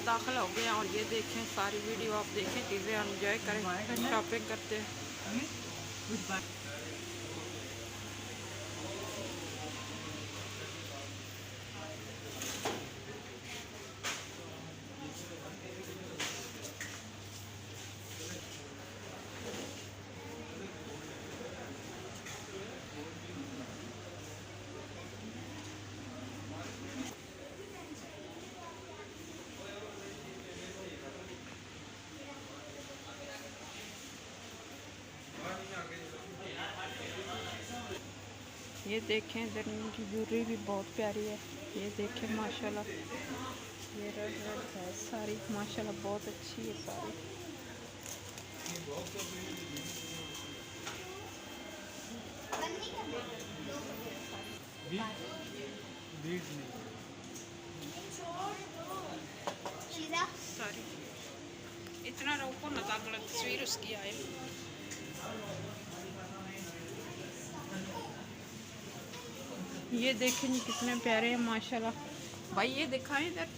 दाखिल हो गए और ये देखें सारी वीडियो आप देखें, चीज़ें एंजॉय करें, शॉपिंग करते हैं। ये देखें इधर की ज्वेलरी भी बहुत प्यारी है। ये देखें माशाल्लाह, ये रेड रेड है सारी, माशाल्लाह बहुत अच्छी है सारी। सारी इतना रोको ना ताकि तस्वीर उसकी आए। ये देखें कितने प्यारे हैं माशाल्लाह। भाई ये दिखाएं इधर।